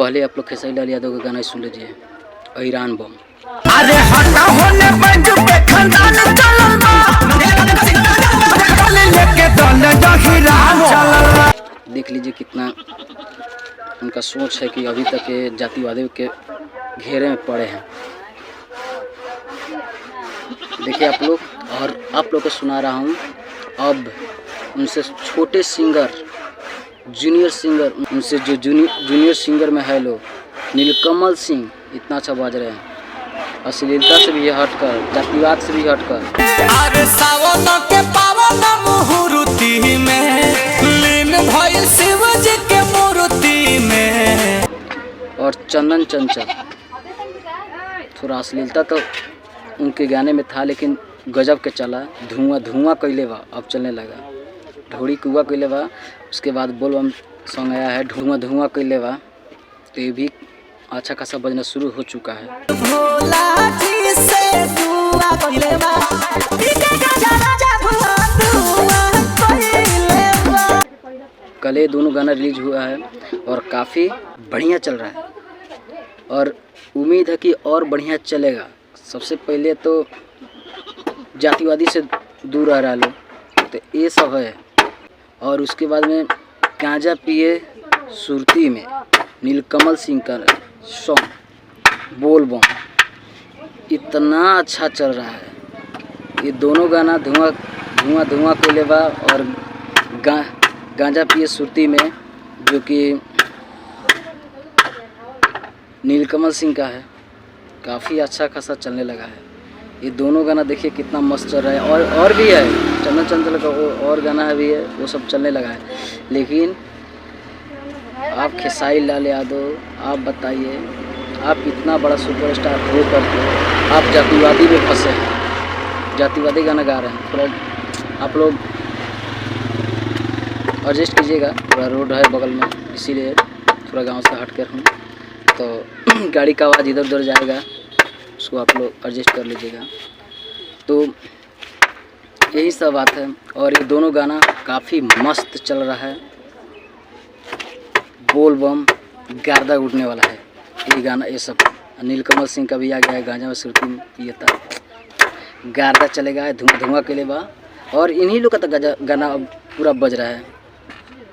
पहले आप लोग खेसारी लाल यादव का गाना सुन लीजिए, ईरान बम। अरे हटा होने बंजू पे खानदान चलल बा, लेके दोनों जहीरान चलल बा। देख लीजिए कितना उनका सोच है कि अभी तक ये जातिवादी के घेरे में पड़े हैं। देखिए आप लोग, और आप लोग को सुना रहा हूँ अब उनसे छोटे सिंगर, जूनियर सिंगर, उनसे जो जूनियर सिंगर में है लोग, नीलकमल सिंह इतना अच्छा बाज रहे हैं, अश्लीलता से भी हटकर, जातिवाद से भी हटकर। अरे सावन के पावन मुहूर्ति में लीन भइल शिव जी के मूर्ति में। और चंदन चंचल, थोड़ा अश्लीलता तो उनके गाने में था लेकिन गजब के चला। धुआं धुआं कैले बा, अब चलने लगा। ढोड़ी कुआ कैले बा, उसके बाद बोल बम सॉन्ग आया है धुआं धुआं कैले बा, तो ये भी अच्छा खासा बजना शुरू हो चुका है। भोला जी से दुआ कइले बा, कल ये दोनों गाना रिलीज हुआ है और काफ़ी बढ़िया चल रहा है और उम्मीद है कि और बढ़िया चलेगा। सबसे पहले तो जातिवादी से दूर रह रहा लोग, तो ये सब है। और उसके बाद में गांजा पिए सुरती में नीलकमल सिंह का सॉन्ग बोल बम इतना अच्छा चल रहा है। ये दोनों गाना धुआं धुआं धुआं कोले बा और गांजा पिए सुरती में, जो कि नीलकमल सिंह का है, काफ़ी अच्छा खासा चलने लगा है। ये दोनों गाना देखिए कितना मस्त चल रहा है। और भी है, चंदन चंचल का और गाना भी है, वो सब चलने लगा है। लेकिन आप खेसारी लाल यादव, आप बताइए, आप इतना बड़ा सुपरस्टार हो करके आप जातिवादी में फंसे हैं, जातिवादी गाना गा रहे हैं। थोड़ा आप लोग एडजस्ट कीजिएगा, थोड़ा रोड है बगल में, इसीलिए थोड़ा गांव से हट कर हूँ, तो गाड़ी का आवाज़ इधर उधर जाएगा, उसको आप लोग एडजस्ट कर लीजिएगा। तो यही सब बात है। और ये दोनों गाना काफ़ी मस्त चल रहा है। बोल बम गर्दा उड़ने वाला है ये गाना। ये सब नीलकमल सिंह का भी आ गया है, गांजा में सुरती में ये था, गर्दा चलेगा, धुआं धुआं के लिए बा। और इन्हीं लोग का तो गाना अब पूरा बज रहा है।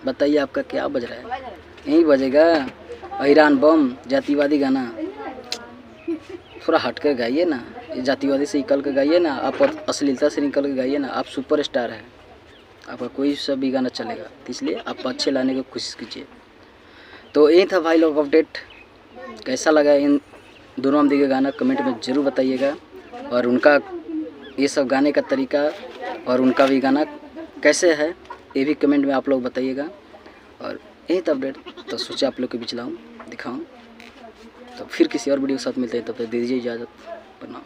बताइए आपका क्या बज रहा है? यही बजेगा ईरान बम, जातिवादी गाना। थोड़ा हट कर गाइए ना, जातिवादी से निकल कर गाइए ना, आप अश्लीलता से निकल कर गाइए ना। आप सुपरस्टार हैं, आपका कोई सा भी गाना चलेगा, तो इसलिए आप अच्छे लाने की कोशिश कीजिए। तो यही था भाई लोग अपडेट। कैसा लगा इन दोनों हम के गाना कमेंट में ज़रूर बताइएगा, और उनका ये सब गाने का तरीका और उनका भी गाना कैसे है ये भी कमेंट में आप लोग बताइएगा। और यही था अपडेट, तो सोचा आप लोग के बीच लाऊँ, दिखाऊँ। तो फिर किसी और वीडियो के साथ मिलते हैं, तब तक दे दीजिए इजाज़त। प्रणाम।